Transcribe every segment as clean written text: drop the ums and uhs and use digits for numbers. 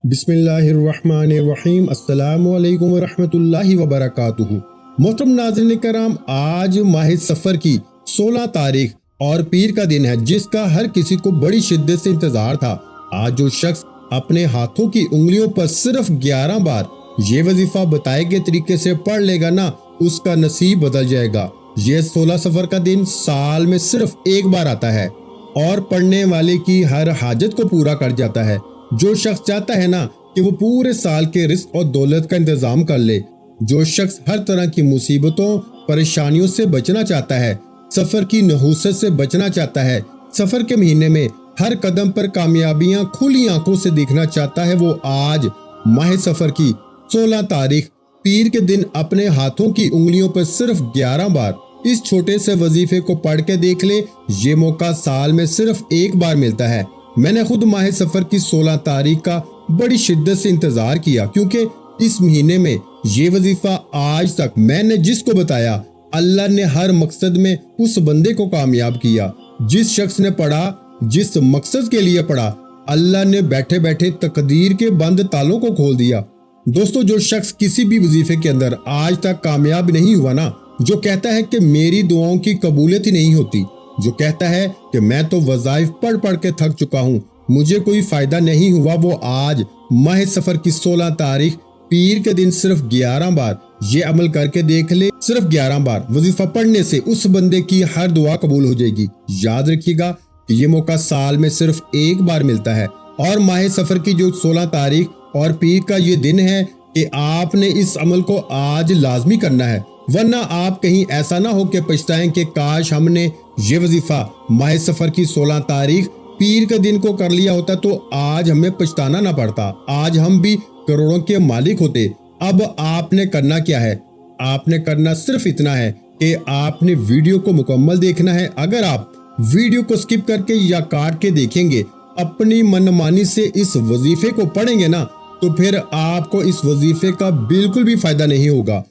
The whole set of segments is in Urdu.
بسم اللہ الرحمن الرحیم۔ السلام علیکم ورحمۃ اللہ وبرکاتہ۔ محترم ناظرین کرام، آج ماہ سفر کی 16 تاریخ اور پیر کا دن ہے، جس کا ہر کسی کو بڑی شدت سے انتظار تھا۔ آج جو شخص اپنے ہاتھوں کی انگلیوں پر صرف 11 بار یہ وظیفہ بتائے گئے طریقے سے پڑھ لے گا نا، اس کا نصیب بدل جائے گا۔ یہ 16 سفر کا دن سال میں صرف ایک بار آتا ہے اور پڑھنے والے کی ہر حاجت کو پورا کر جاتا ہے۔ جو شخص چاہتا ہے نا کہ وہ پورے سال کے رزق اور دولت کا انتظام کر لے، جو شخص ہر طرح کی مصیبتوں پریشانیوں سے بچنا چاہتا ہے، سفر کی نحوست سے بچنا چاہتا ہے، سفر کے مہینے میں ہر قدم پر کامیابیاں کھلی آنکھوں سے دیکھنا چاہتا ہے، وہ آج ماہ سفر کی 16 تاریخ پیر کے دن اپنے ہاتھوں کی انگلیوں پر صرف 11 بار اس چھوٹے سے وظیفے کو پڑھ کے دیکھ لے۔ یہ موقع سال میں صرف ایک بار ملتا ہے۔ میں نے خود ماہ سفر کی 16 تاریخ کا بڑی شدت سے انتظار کیا، کیونکہ اس مہینے میں یہ وظیفہ آج تک میں نے جس کو بتایا، اللہ نے ہر مقصد میں اس بندے کو کامیاب کیا۔ جس شخص نے پڑھا، جس مقصد کے لیے پڑھا، اللہ نے بیٹھے بیٹھے تقدیر کے بند تالوں کو کھول دیا۔ دوستو، جو شخص کسی بھی وظیفے کے اندر آج تک کامیاب نہیں ہوا نا، جو کہتا ہے کہ میری دعاؤں کی قبولیت ہی نہیں ہوتی، جو کہتا ہے کہ میں تو وظائف پڑھ پڑھ کے تھک چکا ہوں، مجھے کوئی فائدہ نہیں ہوا، وہ آج ماہ سفر کی 16 تاریخ پیر کے دن صرف 11 بار یہ عمل کر کے دیکھ لے۔ صرف 11 بار وظیفہ پڑھنے سے اس بندے کی ہر دعا قبول ہو جائے گی۔ یاد رکھیے گا کہ یہ موقع سال میں صرف ایک بار ملتا ہے، اور ماہ سفر کی جو 16 تاریخ اور پیر کا یہ دن ہے کہ آپ نے اس عمل کو آج لازمی کرنا ہے، ورنہ آپ کہیں ایسا نہ ہو کہ پچھتائیں کہ کاش ہم نے یہ وظیفہ ماہ سفر کی 16 تاریخ پیر کے دن کو کر لیا ہوتا تو آج ہمیں پچھتانا نہ پڑتا، آج ہم بھی کروڑوں کے مالک ہوتے۔ اب آپ نے کرنا کیا ہے؟ آپ نے کرنا صرف اتنا ہے کہ آپ نے ویڈیو کو مکمل دیکھنا ہے۔ اگر آپ ویڈیو کو سکپ کر کے یا کاٹ کے دیکھیں گے، اپنی منمانی سے اس وظیفے کو پڑھیں گے نا، تو پھر آپ کو اس وظیفے کا بالکل بھی فائدہ نہیں ہوگا۔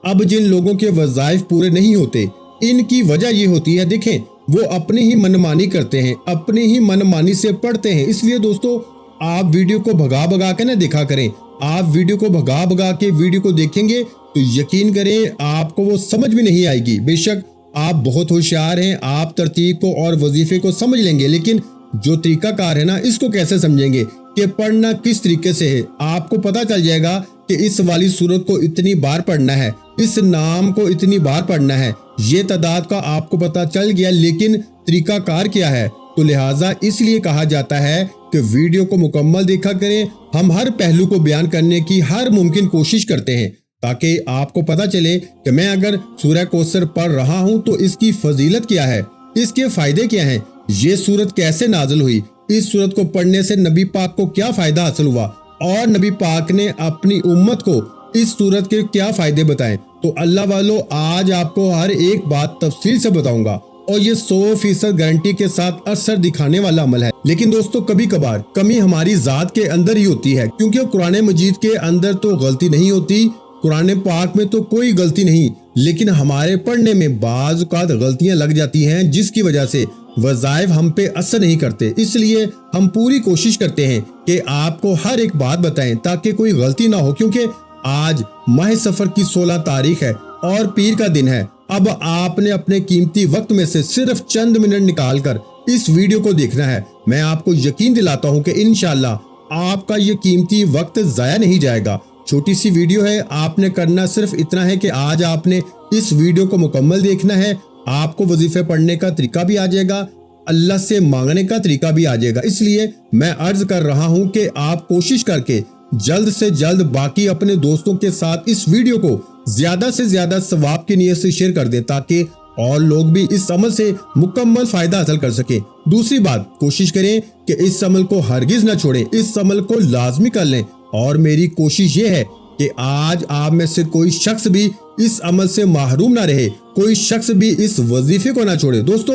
اب جن لوگوں کے وظائف پورے نہیں ہوتے، ان کی وجہ یہ ہوتی ہے، دیکھیں، وہ اپنی ہی منمانی کرتے ہیں، اپنی ہی منمانی سے پڑھتے ہیں۔ اس لیے دوستو، آپ ویڈیو کو بھگا بھگا کے نہ دیکھا کریں۔ آپ ویڈیو کو بھگا بھگا کے ویڈیو کو دیکھیں گے تو یقین کریں آپ کو وہ سمجھ بھی نہیں آئے گی۔ بے شک آپ بہت ہوشیار ہیں، آپ ترتیب کو اور وظیفے کو سمجھ لیں گے، لیکن جو طریقہ کار ہے نا، اس کو کیسے سمجھیں گے کہ پڑھنا کس طریقے سے ہے۔ آپ کو پتا چل جائے گا کہ اس والی صورت کو اتنی بار پڑھنا ہے، اس نام کو اتنی بار پڑھنا ہے، یہ تعداد کا آپ کو پتا چل گیا، لیکن طریقہ کار کیا ہے؟ تو لہٰذا اس لیے کہا جاتا ہے کہ ویڈیو کو مکمل دیکھا کریں۔ ہم ہر پہلو کو بیان کرنے کی ہر ممکن کوشش کرتے ہیں تاکہ آپ کو پتا چلے کہ میں اگر سورہ کوثر پڑھ رہا ہوں تو اس کی فضیلت کیا ہے، اس کے فائدے کیا ہیں، یہ سورت کیسے نازل ہوئی، اس سورت کو پڑھنے سے نبی پاک کو کیا فائدہ حاصل ہوا، اور نبی پاک نے اپنی امت کو اس سورت کے کیا فائدے بتائیں۔ تو اللہ والو، آج آپ کو ہر ایک بات تفصیل سے بتاؤں گا، اور یہ 100% گارنٹی کے ساتھ اثر دکھانے والا عمل ہے۔ لیکن دوستو، کبھی کبھار کمی ہماری ذات کے اندر ہی ہوتی ہے، کیونکہ قرآن مجید کے اندر تو غلطی نہیں ہوتی، قرآن پاک میں تو کوئی غلطی نہیں، لیکن ہمارے پڑھنے میں بعض اوقات غلطیاں لگ جاتی ہیں، جس کی وجہ سے وظائف ہم پہ اثر نہیں کرتے۔ اس لیے ہم پوری کوشش کرتے ہیں کہ آپ کو ہر ایک بات بتائیں تاکہ کوئی غلطی نہ ہو، کیونکہ آج ماہ سفر کی 16 تاریخ ہے اور پیر کا دن ہے۔ اب آپ نے اپنے قیمتی وقت میں سے صرف چند منٹ نکال کر اس ویڈیو کو دیکھنا ہے۔ میں آپ کو یقین دلاتا ہوں کہ انشاءاللہ آپ کا یہ قیمتی وقت ضائع نہیں جائے گا۔ چھوٹی سی ویڈیو ہے، آپ نے کرنا صرف اتنا ہے کہ آج آپ نے اس ویڈیو کو مکمل دیکھنا ہے۔ آپ کو وظیفے پڑھنے کا طریقہ بھی آ جائے گا، اللہ سے مانگنے کا طریقہ بھی آ جائے گا۔ اس لیے میں عرض کر رہا ہوں کہ آپ کوشش کر کے جلد سے جلد باقی اپنے دوستوں کے ساتھ اس ویڈیو کو زیادہ سے زیادہ ثواب کی نیت سے شیئر کر دیں، تاکہ اور لوگ بھی اس عمل سے مکمل فائدہ حاصل کر سکیں۔ دوسری بات، کوشش کریں کہ اس عمل کو ہرگز نہ چھوڑیں، اس عمل کو لازمی کر لیں، اور میری کوشش یہ ہے کہ آج آپ میں سے کوئی شخص بھی اس عمل سے محروم نہ رہے، کوئی شخص بھی اس وظیفے کو نہ چھوڑے۔ دوستو،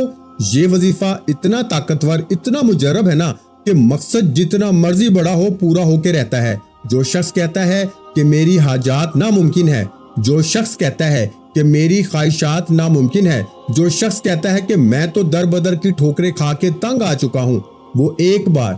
یہ وظیفہ اتنا طاقتور، اتنا مجرب ہے نا کہ مقصد جتنا مرضی بڑا ہو، پورا ہو کے رہتا ہے۔ جو شخص کہتا ہے کہ میری حاجات ناممکن ہے، جو شخص کہتا ہے کہ میری خواہشات ناممکن ہے، جو شخص کہتا ہے کہ میں تو در بدر کی ٹھوکریں کھا کے تنگ آ چکا ہوں، وہ ایک بار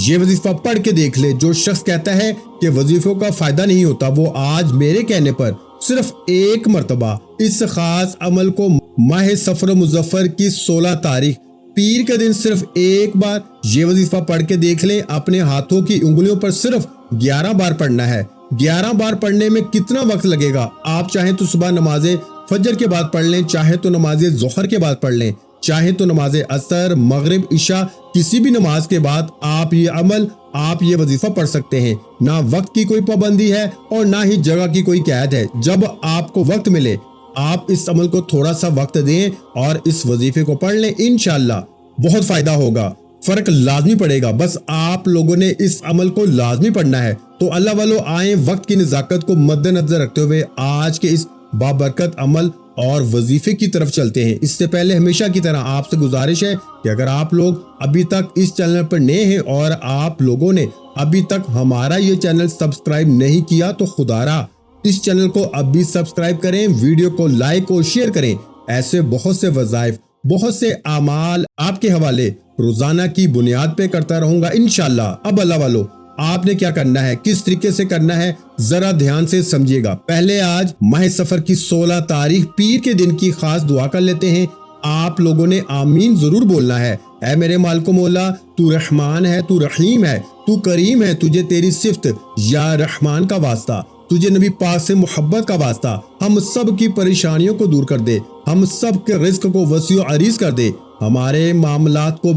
یہ وظیفہ پڑھ کے دیکھ لے۔ جو شخص کہتا ہے کہ وظیفوں کا فائدہ نہیں ہوتا، وہ آج میرے کہنے پر صرف ایک مرتبہ اس خاص عمل کو ماہ صفر مظفر کی 16 تاریخ پیر کے دن صرف ایک بار یہ وظیفہ پڑھ کے دیکھ لیں۔ اپنے ہاتھوں کی انگلیوں پر صرف 11 بار پڑھنا ہے۔ 11 بار پڑھنے میں کتنا وقت لگے گا؟ آپ چاہیں تو صبح نماز فجر کے بعد پڑھ لیں، چاہے تو نماز ظہر کے بعد پڑھ لیں، چاہے تو نماز عصر، مغرب، عشاء، کسی بھی نماز کے بعد آپ یہ وظیفہ پڑھ سکتے ہیں۔ نہ وقت کی کوئی پابندی ہے اور نہ ہی جگہ کی کوئی قید ہے۔ جب آپ کو وقت ملے آپ اس عمل کو تھوڑا سا وقت دیں اور اس وظیفے کو پڑھ لیں، انشاءاللہ بہت فائدہ ہوگا، فرق لازمی پڑے گا۔ بس آپ لوگوں نے اس عمل کو لازمی پڑھنا ہے۔ تو اللہ والو آئیں وقت کی نزاکت کو مد نظر رکھتے ہوئے آج کے اس بابرکت عمل اور وظیفے کی طرف چلتے ہیں۔ اس سے پہلے ہمیشہ کی طرح آپ سے گزارش ہے کہ اگر آپ لوگ ابھی تک اس چینل پر نئے ہیں اور آپ لوگوں نے ابھی تک ہمارا یہ چینل سبسکرائب نہیں کیا تو خدا را اس چینل کو اب بھی سبسکرائب کریں، ویڈیو کو لائک اور شیئر کریں۔ ایسے بہت سے وظائف، بہت سے اعمال آپ کے حوالے روزانہ کی بنیاد پہ کرتا رہوں گا انشاءاللہ۔ اب اللہ والو آپ نے کیا کرنا ہے، کس طریقے سے کرنا ہے، ذرا دھیان سے سمجھیے گا۔ پہلے آج ماہ صفر کی 16 تاریخ پیر کے دن کی خاص دعا کر لیتے ہیں۔ آپ لوگوں نے آمین ضرور بولنا ہے۔ اے میرے مالک و مولا، تو رحمان ہے، تو رحیم ہے، تو کریم ہے، تجھے تیری صفت یا رحمان کا واسطہ، تجھے نبی پاک سے محبت کا واسطہ، ہم سب کی پریشانیوں کو دور کر دے، ہم سب کے رزق کو وسیع و عریض کر دے، ہمارے معاملات کو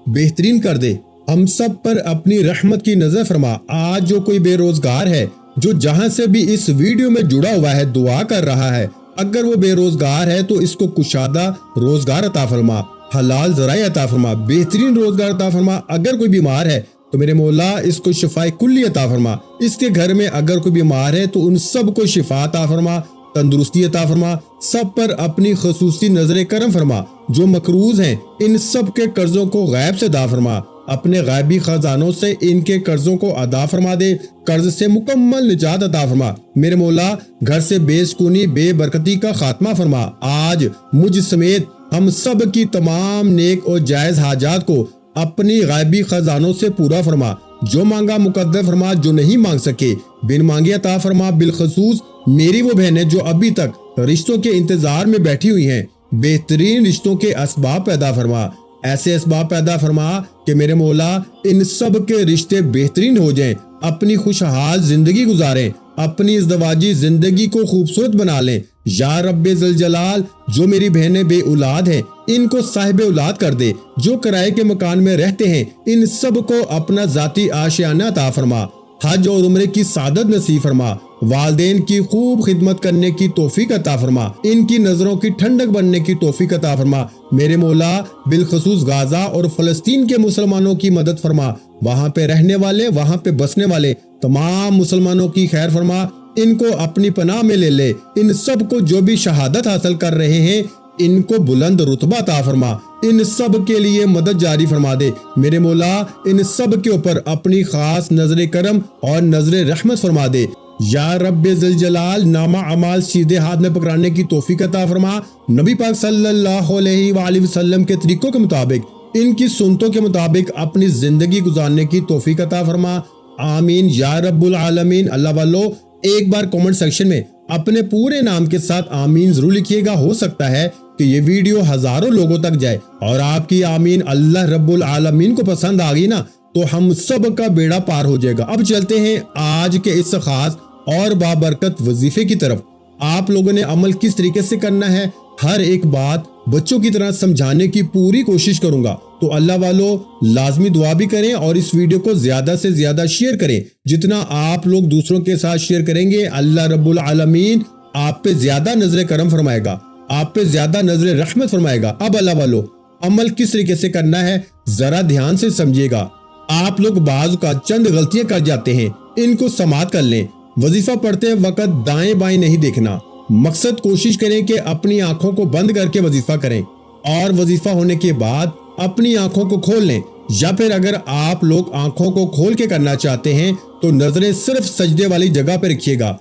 بہترین کر دے، ہم سب پر اپنی رحمت کی نظر فرما۔ آج جو کوئی بے روزگار ہے، جو جہاں سے بھی اس ویڈیو میں جڑا ہوا ہے دعا کر رہا ہے، اگر وہ بے روزگار ہے تو اس کو کشادہ روزگار عطا فرما، حلال ذرائع عطا فرما، بہترین روزگار عطا فرما۔ اگر کوئی بیمار ہے تو میرے مولا اس کو شفائے کلی عطا فرما۔ اس کے گھر میں اگر کوئی بیمار ہے تو ان سب کو شفا عطا فرما، تندرستی عطا فرما، سب پر اپنی خصوصی نظر کرم فرما۔ جو مقروض ہیں ان سب کے قرضوں کو غیب سے ادا فرما، اپنے غیبی خزانوں سے ان کے قرضوں کو ادا فرما دے، قرض سے مکمل نجات عطا فرما۔ میرے مولا گھر سے بے سکونی، بے برکتی کا خاتمہ فرما۔ آج مجھ سمیت ہم سب کی تمام نیک اور جائز حاجات کو اپنی غیبی خزانوں سے پورا فرما۔ جو مانگا مقدر فرما، جو نہیں مانگ سکے بن مانگے عطا فرما۔ بالخصوص میری وہ بہنیں جو ابھی تک رشتوں کے انتظار میں بیٹھی ہوئی ہیں، بہترین رشتوں کے اسباب پیدا فرما، ایسے اسباب پیدا فرما کہ میرے مولا ان سب کے رشتے بہترین ہو جائیں، اپنی خوشحال زندگی گزاریں، اپنی ازدواجی زندگی کو خوبصورت بنا لیں۔ یا رب ذوالجلال، جو میری بہنیں بے اولاد ہیں ان کو صاحب اولاد کر دے، جو کرائے کے مکان میں رہتے ہیں ان سب کو اپنا ذاتی آشیانہ عطا فرما، حج اور عمرے کی سعادت نصیب فرما، والدین کی خوب خدمت کرنے کی توفیق عطا فرما، ان کی نظروں کی ٹھنڈک بننے کی توفیق عطا فرما۔ میرے مولا بالخصوص غازہ اور فلسطین کے مسلمانوں کی مدد فرما، وہاں پہ رہنے والے، وہاں پہ بسنے والے تمام مسلمانوں کی خیر فرما، ان کو اپنی پناہ میں لے لے۔ ان سب کو جو بھی شہادت حاصل کر رہے ہیں ان کو بلند رتبہ عطا فرما، ان سب کے لیے مدد جاری فرما دے۔ میرے مولا ان سب کے اوپر اپنی خاص نظر کرم اور نظر رحمت فرما دے۔ یا رب ذوالجلال، نامہ اعمال سیدھے ہاتھ میں پکڑانے کی توفیق عطا فرما، نبی پاک صلی اللہ علیہ وآلہ وسلم کے طریقوں کے مطابق، ان کی سنتوں کے مطابق اپنی زندگی گزارنے کی توفیق عطا فرما۔ آمین یا رب العالمین۔ اللہ والو ایک بار کامنٹ سیکشن میں اپنے پورے نام کے ساتھ آمین ضرور لکھیے گا۔ ہو سکتا ہے کہ یہ ویڈیو ہزاروں لوگوں تک جائے اور آپ کی آمین اللہ رب العالمین کو پسند آ گئی نا تو ہم سب کا بیڑا پار ہو جائے گا۔ اب چلتے ہیں آج کے اس خاص اور بابرکت وظیفے کی طرف۔ آپ لوگوں نے عمل کس طریقے سے کرنا ہے، ہر ایک بات بچوں کی طرح سمجھانے کی پوری کوشش کروں گا۔ تو اللہ والو لازمی دعا بھی کریں اور اس ویڈیو کو زیادہ سے زیادہ شیئر کریں۔ جتنا آپ لوگ دوسروں کے ساتھ شیئر کریں گے اللہ رب العالمین آپ پہ زیادہ نظر کرم فرمائے گا، آپ پہ زیادہ نظر رحمت فرمائے گا۔ اب اللہ والو عمل کس طریقے سے کرنا ہے ذرا دھیان سے سمجھیے گا۔ آپ لوگ بعض کا چند غلطیاں کر جاتے ہیں، ان کو سماعت کر لیں۔ وظیفہ پڑھتے وقت دائیں بائیں نہیں دیکھنا، مقصد کوشش کریں کہ اپنی آنکھوں کو بند کر کے وظیفہ کریں اور وظیفہ ہونے کے بعد اپنی آنکھوں کو کھول لیں، یا پھر اگر آپ لوگ آنکھوں کو کھول کے کرنا چاہتے ہیں تو نظریں صرف سجدے والی جگہ پہ رکھیے گا۔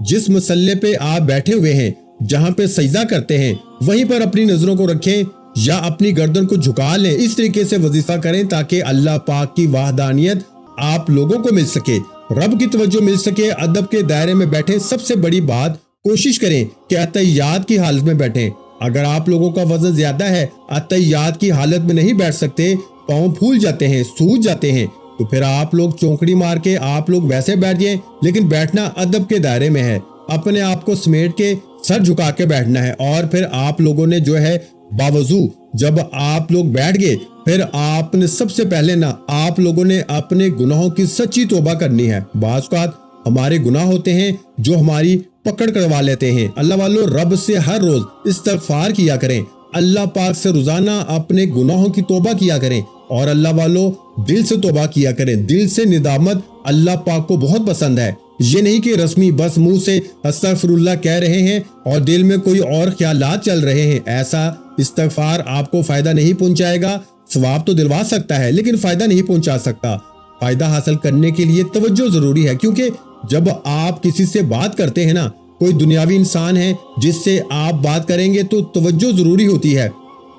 جس مسلے پہ آپ بیٹھے ہوئے ہیں، جہاں پہ سجدہ کرتے ہیں وہیں پر اپنی نظروں کو رکھیں۔ یا اپنی گردن کو جھکا لیں، اس طریقے سے وظیفہ کریں تاکہ اللہ پاک کی وحدانیت آپ لوگوں کو مل سکے، رب کی توجہ مل سکے۔ ادب کے دائرے میں بیٹھیں۔ سب سے بڑی بات، کوشش کریں کہ اتحیات کی حالت میں بیٹھیں۔ اگر آپ لوگوں کا وزن زیادہ ہے، اتحیات کی حالت میں نہیں بیٹھ سکتے، پاؤں پھول جاتے ہیں، سوج جاتے ہیں، تو پھر آپ لوگ چونکڑی مار کے آپ لوگ ویسے بیٹھ جائیں، لیکن بیٹھنا ادب کے دائرے میں ہے۔ اپنے آپ کو سمیٹ کے سر جھکا کے بیٹھنا ہے، اور پھر آپ لوگوں نے جو ہے باوضو جب آپ لوگ بیٹھ گئے، پھر آپ نے سب سے پہلے آپ لوگوں نے اپنے گناہوں کی سچی توبہ کرنی ہے۔ بعض اوقات ہمارے گناہ ہوتے ہیں جو ہماری پکڑ کروا لیتے ہیں۔ اللہ والو، رب سے ہر روز استغفار کیا کریں، اللہ پاک سے روزانہ اپنے گناہوں کی توبہ کیا کریں، اور اللہ والو دل سے توبہ کیا کریں۔ دل سے ندامت اللہ پاک کو بہت پسند ہے۔ یہ نہیں کہ رسمی بس منہ سے استغفر اللہ کہہ رہے ہیں اور دل میں کوئی اور خیالات چل رہے ہیں۔ ایسا استغفار آپ کو فائدہ نہیں پہنچائے گا۔ ثواب تو دلوا سکتا ہے لیکن فائدہ نہیں پہنچا سکتا۔ فائدہ حاصل کرنے کے لیے توجہ ضروری ہے، کیونکہ جب آپ کسی سے بات کرتے ہیں کوئی دنیاوی انسان ہے جس سے آپ بات کریں گے تو توجہ ضروری ہوتی ہے۔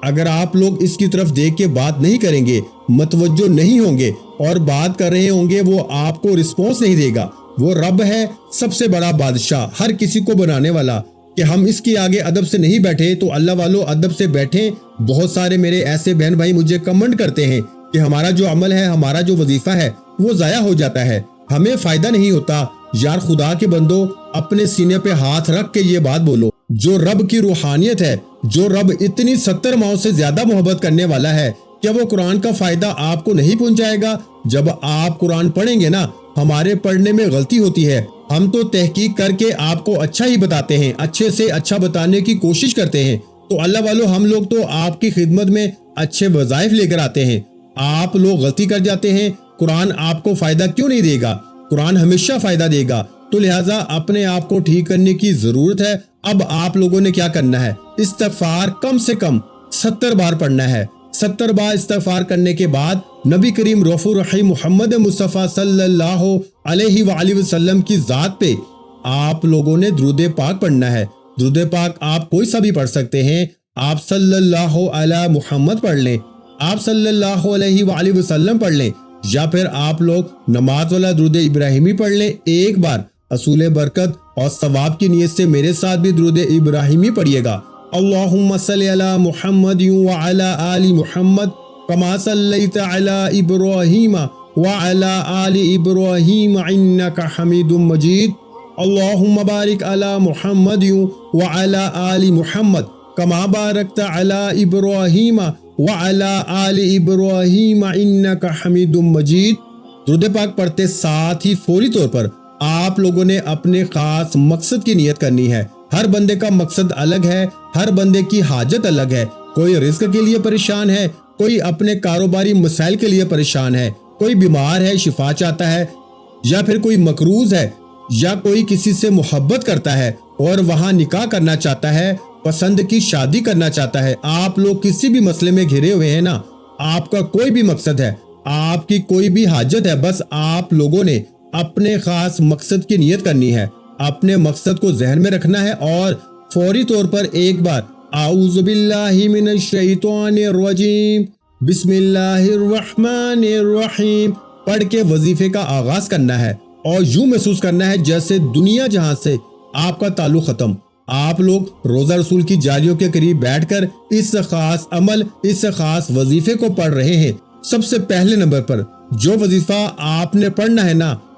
اگر آپ لوگ اس کی طرف دیکھ کے بات نہیں کریں گے، متوجہ نہیں ہوں گے اور بات کر رہے ہوں گے، وہ آپ کو رسپانس نہیں دے گا۔ وہ رب ہے، سب سے بڑا بادشاہ، ہر کسی کو بنانے والا، کہ ہم اس کی آگے ادب سے نہیں بیٹھے تو اللہ والو ادب سے بیٹھیں۔ بہت سارے میرے ایسے بہن بھائی مجھے کمنٹ کرتے ہیں کہ ہمارا جو عمل ہے، ہمارا جو وظیفہ ہے وہ ضائع ہو جاتا ہے، ہمیں فائدہ نہیں ہوتا۔ یار خدا کے بندو، اپنے سینے پہ ہاتھ رکھ کے یہ بات بولو، جو رب کی روحانیت ہے، جو رب اتنی 70 ماؤں سے زیادہ محبت کرنے والا ہے، کیا وہ قرآن کا فائدہ آپ کو نہیں پہنچائے گا؟ جب آپ قرآن پڑھیں گے ہمارے پڑھنے میں غلطی ہوتی ہے، ہم تو تحقیق کر کے آپ کو اچھا ہی بتاتے ہیں، اچھے سے اچھا بتانے کی کوشش کرتے ہیں، تو اللہ والو ہم لوگ تو آپ کی خدمت میں اچھے وظائف لے کر آتے ہیں، آپ لوگ غلطی کر جاتے ہیں۔ قرآن آپ کو فائدہ کیوں نہیں دے گا؟ قرآن ہمیشہ فائدہ دے گا، تو لہٰذا اپنے آپ کو ٹھیک کرنے کی ضرورت ہے۔ اب آپ لوگوں نے کیا کرنا ہے؟ استغفار کم سے کم 70 بار پڑھنا ہے۔ 70 بار استغفار کرنے کے بعد نبی کریم رؤوف الرحیم محمد مصطفیٰ صلی اللہ علیہ وآلہ وسلم کی ذات پہ آپ لوگوں نے درود پاک پڑھنا ہے۔ درود پاک آپ کوئی سا بھی پڑھ سکتے ہیں، آپ صلی اللہ علیہ محمد پڑھ لیں، آپ صلی اللہ علیہ وآلہ وسلم پڑھ لیں، یا پھر آپ لوگ نماز والا درود ابراہیمی پڑھ لیں ایک بار۔ اصول برکت اور ثواب کی نیت سے میرے ساتھ بھی درود ابراہیمی پڑھیے گا۔ اللہم صلی علی محمد وعلی آل محمد کما صلیت علی ابراہیم وعلی آل ابراہیم انک حمید مجید۔ اللہم بارک علی محمد وعلی آل محمد کما بارکت علی ابراہیم وعلی آل ابراہیم انک حمید مجید۔ درود پاک پڑھتے ساتھ ہی فوری طور پر آپ لوگوں نے اپنے خاص مقصد کی نیت کرنی ہے۔ ہر بندے کا مقصد الگ ہے، ہر بندے کی حاجت الگ ہے۔ کوئی رزق کے لیے پریشان ہے، کوئی اپنے کاروباری مسائل کے لیے پریشان ہے، کوئی بیمار ہے شفا چاہتا ہے، یا پھر کوئی مقروض ہے، یا کوئی کسی سے محبت کرتا ہے اور وہاں نکاح کرنا چاہتا ہے، پسند کی شادی کرنا چاہتا ہے۔ آپ لوگ کسی بھی مسئلے میں گھرے ہوئے ہیں آپ کا کوئی بھی مقصد ہے، آپ کی کوئی بھی حاجت ہے، بس آپ لوگوں نے اپنے خاص مقصد کی نیت کرنی ہے، اپنے مقصد کو ذہن میں رکھنا ہے، اور فوری طور پر ایک بار اعوذ باللہ من الشیطان الرجیم بسم اللہ الرحمن الرحیم پڑھ کے وظیفے کا آغاز کرنا ہے، اور یوں محسوس کرنا ہے جیسے دنیا جہاں سے آپ کا تعلق ختم۔ آپ لوگ روزہ رسول کی جالیوں کے قریب بیٹھ کر اس خاص عمل، اس خاص وظیفے کو پڑھ رہے ہیں۔ سب سے پہلے نمبر پر جو وظیفہ آپ نے پڑھنا ہے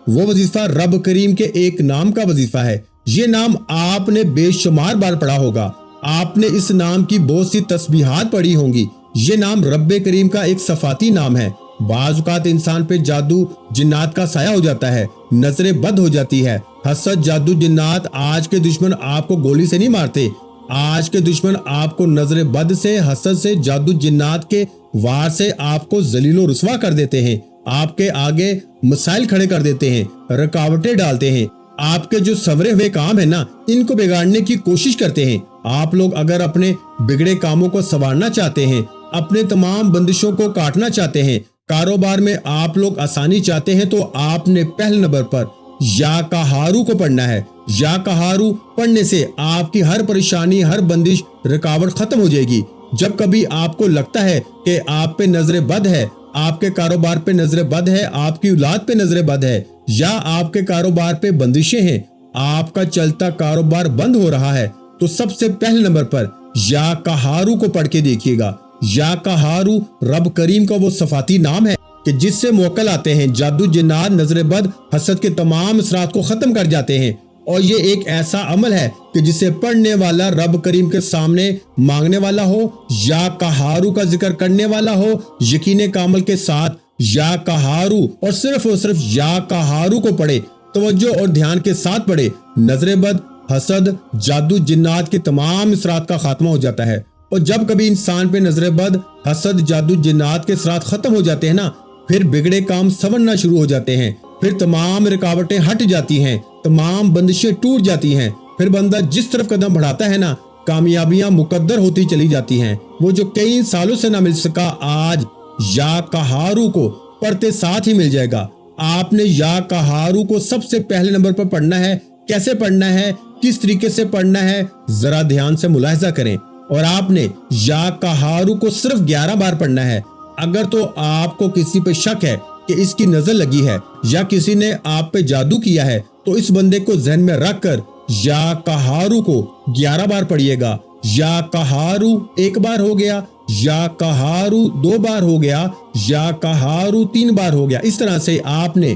وہ وظیفہ رب کریم کے ایک نام کا وظیفہ ہے۔ یہ نام آپ نے بے شمار بار پڑھا ہوگا، آپ نے اس نام کی بہت سی تسبیحات پڑھی ہوں گی۔ یہ نام رب کریم کا ایک صفاتی نام ہے۔ بعض اوقات انسان پہ جادو جنات کا سایہ ہو جاتا ہے، نظر بد ہو جاتی ہے، حسد، جادو، جنات۔ آج کے دشمن آپ کو گولی سے نہیں مارتے، آج کے دشمن آپ کو نظر بد سے، حسد سے، جادو جنات کے وار سے آپ کو ذلیل و رسوا کر دیتے ہیں، آپ کے آگے مسائل کھڑے کر دیتے ہیں، رکاوٹیں ڈالتے ہیں، آپ کے جو سورے ہوئے کام ہیں ان کو بگاڑنے کی کوشش کرتے ہیں۔ آپ لوگ اگر اپنے بگڑے کاموں کو سنوارنا چاہتے ہیں، اپنے تمام بندشوں کو کاٹنا چاہتے ہیں، کاروبار میں آپ لوگ آسانی چاہتے ہیں، تو آپ نے پہلے نمبر پر یا کہارو کو پڑھنا ہے۔ یا کہارو پڑھنے سے آپ کی ہر پریشانی، ہر بندش، رکاوٹ ختم ہو جائے گی۔ جب کبھی آپ کو لگتا ہے کہ آپ پہ نظر بد ہے، آپ کے کاروبار پہ نظر بد ہے، آپ کی اولاد پہ نظر بد ہے، یا آپ کے کاروبار پہ بندشیں ہیں، آپ کا چلتا کاروبار بند ہو رہا ہے، تو سب سے پہلے نمبر پر یا قہارو کو پڑھ کے دیکھیے گا۔ یا قہارو رب کریم کا وہ صفاتی نام ہے کہ جس سے موکل آتے ہیں، جادو جنات نظر بد حسد کے تمام اثرات کو ختم کر جاتے ہیں، اور یہ ایک ایسا عمل ہے کہ جسے پڑھنے والا رب کریم کے سامنے مانگنے والا ہو، یا قہارو کا ذکر کرنے والا ہو یقین کامل کے ساتھ، یا قہارو اور صرف یا قہارو کو پڑھے، توجہ اور دھیان کے ساتھ پڑھے، نظر بد، حسد، جادو جنات کے تمام اثرات کا خاتمہ ہو جاتا ہے۔ اور جب کبھی انسان پہ نظر بد، حسد، جادو جنات کے اثرات ختم ہو جاتے ہیں نا، پھر بگڑے کام سنورنا شروع ہو جاتے ہیں، پھر تمام رکاوٹیں ہٹ جاتی ہیں، تمام بندشیں ٹوٹ جاتی ہیں، پھر بندہ جس طرف قدم بڑھاتا ہے نا، کامیابیاں مقدر ہوتی چلی جاتی ہیں۔ وہ جو کئی سالوں سے نہ مل سکا، آج یا قہارو کو پڑھتے ساتھ ہی مل جائے گا۔ آپ نے یا قہارو کو سب سے پہلے نمبر پر پڑھنا ہے۔ کیسے پڑھنا ہے، کس طریقے سے پڑھنا ہے، ذرا دھیان سے ملاحظہ کریں۔ اور آپ نے یا قہارو کو صرف 11 بار پڑھنا ہے۔ اگر تو آپ کو کسی پہ شک ہے کہ اس کی نظر لگی ہے یا کسی نے آپ پہ جادو کیا ہے، تو اس بندے کو ذہن میں رکھ کر یا قہارو کو 11 بار پڑھیے گا۔ یا قہارو 1 بار ہو گیا، یا قہارو 2 بار ہو گیا، یا قہارو 3 بار ہو گیا۔ اس طرح سے آپ نے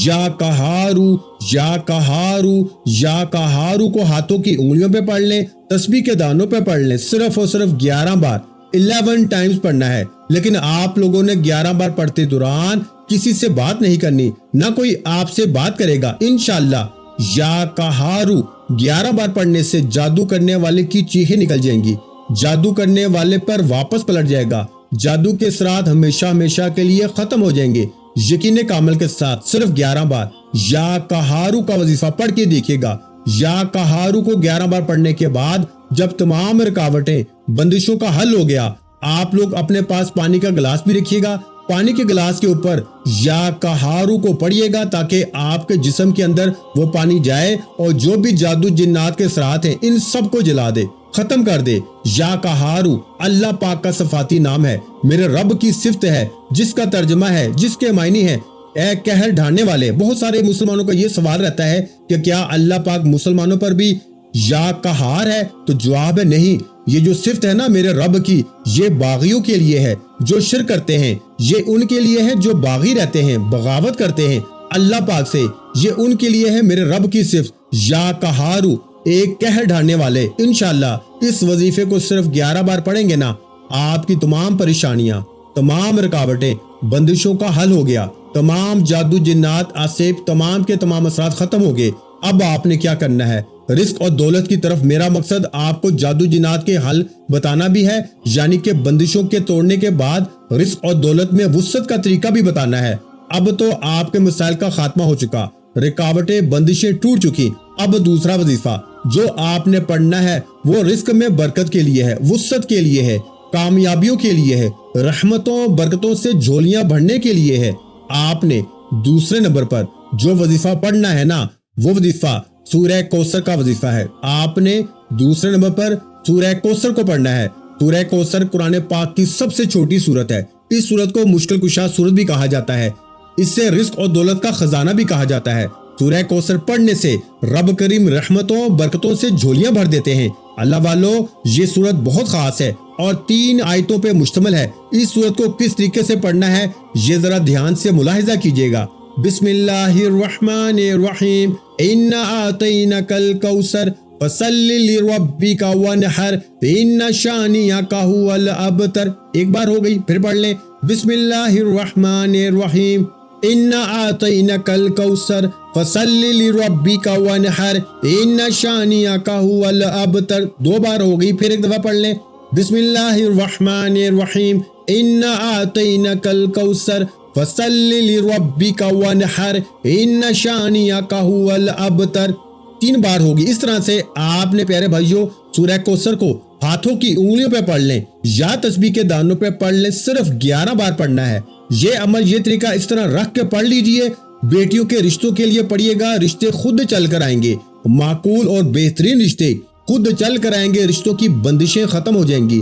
یا قہارو، یا قہارو، یا قہارو کو ہاتھوں کی انگلیوں پہ پڑھ لیں، تسبیح کے دانوں پہ پڑھ لیں، صرف اور صرف 11 بار 11 ٹائمز پڑھنا ہے۔ لیکن آپ لوگوں نے 11 بار پڑھتے دوران کسی سے بات نہیں کرنی، نہ کوئی آپ سے بات کرے گا انشاءاللہ۔ یا قہارو 11 بار پڑھنے سے جادو کرنے والے کی چیخیں نکل جائیں گی، جادو کرنے والے پر واپس پلٹ جائے گا، جادو کے اثرات ہمیشہ ہمیشہ کے لیے ختم ہو جائیں گے۔ یقین کامل کے ساتھ صرف 11 بار یا قہارو کا وظیفہ پڑھ کے دیکھیے گا۔ یا قہارو کو 11 بار پڑھنے کے بعد جب تمام رکاوٹیں، بندشوں کا حل ہو گیا، آپ لوگ اپنے پاس پانی کا گلاس بھی رکھیے گا، پانی کے گلاس کے اوپر یا قہارو کو پڑھیے گا تاکہ آپ کے جسم کے اندر وہ پانی جائے اور جو بھی جادو جنات کے اثرات ہیں ان سب کو جلا دے، ختم کر دے۔ یا قہارو اللہ پاک کا صفاتی نام ہے، میرے رب کی صفت ہے جس کا ترجمہ ہے، جس کے معنی ہے اے قہر ڈھانے والے۔ بہت سارے مسلمانوں کا یہ سوال رہتا ہے کہ کیا اللہ پاک مسلمانوں پر بھی یا قہار ہے؟ تو جواب ہے نہیں۔ یہ جو صفت ہے نا میرے رب کی، یہ باغیوں کے لیے ہے جو شرک کرتے ہیں، یہ ان کے لیے ہے جو باغی رہتے ہیں، بغاوت کرتے ہیں اللہ پاک سے، یہ ان کے لیے ہے میرے رب کی صفت یا قہارو، ایک قہر ڈھانے والے۔ انشاءاللہ اس وظیفے کو صرف 11 بار پڑھیں گے نا، آپ کی تمام پریشانیاں، تمام رکاوٹیں، بندشوں کا حل ہو گیا، تمام جادو جنات، آسیب، تمام کے تمام اثرات ختم ہو گئے۔ اب آپ نے کیا کرنا ہے، رزق اور دولت کی طرف۔ میرا مقصد آپ کو جادو جنات کے حل بتانا بھی ہے، یعنی کہ بندشوں کے توڑنے کے بعد رزق اور دولت میں وسعت کا طریقہ بھی بتانا ہے۔ اب تو آپ کے مسائل کا خاتمہ ہو چکا، رکاوٹیں، بندشیں ٹوٹ چکی۔ اب دوسرا وظیفہ جو آپ نے پڑھنا ہے وہ رزق میں برکت کے لیے ہے، وسعت کے لیے ہے، کامیابیوں کے لیے ہے، رحمتوں برکتوں سے جھولیاں بھرنے کے لیے ہے۔ آپ نے دوسرے نمبر پر جو وظیفہ پڑھنا ہے نا، وہ وظیفہ سورہ کوثر کا وظیفہ ہے۔ آپ نے دوسرے نمبر پر سورہ کوثر کو پڑھنا ہے۔ سورہ کوثر قرآن پاک کی سب سے چھوٹی سورت ہے۔ اس سورت کو مشکل کشا سورت بھی کہا جاتا ہے، اس سے رزق اور دولت کا خزانہ بھی کہا جاتا ہے۔ سورہ کوثر پڑھنے سے رب کریم رحمتوں برکتوں سے جھولیاں بھر دیتے ہیں۔ اللہ والو، یہ سورت بہت خاص ہے اور 3 آیتوں پہ مشتمل ہے۔ اس سورت کو کس طریقے سے پڑھنا ہے یہ ذرا دھیان سے ملاحظہ کیجیے گا۔ بسم اللہ الرحمن الرحیم، انا اعطیناک الکوثر فصل لربک وانحر ان شانئک ھو الابتر۔ 1 بار ہو گئی، پھر پڑھ لیں۔ بسم اللہ الرحمن الرحیم، انا اعطیناک الکوثر فصل لربک وانحر ان شانئک ھو الابتر۔ 2 بار ہو گئی، پھر 1 دفعہ پڑھ لیں۔ بسم اللہ الرحمن الرحیم، انا اعطیناک الکوثر فصل لربک وانحر ان شانئک ھو الابتر۔ 3 بار ہوگی۔ اس طرح سے آپ نے پیارے بھائیوں سورہ کوثر کو ہاتھوں کی انگلیوں پہ پڑھ لیں یا تسبیح کے دانوں پہ پڑھ لیں، صرف 11 بار پڑھنا ہے۔ یہ عمل، یہ طریقہ اس طرح رکھ کے پڑھ لیجئے۔ بیٹیوں کے رشتوں کے لیے پڑھیے گا، رشتے خود چل کر آئیں گے، معقول اور بہترین رشتے خود چل کر آئیں گے، رشتوں کی بندشیں ختم ہو جائیں گی،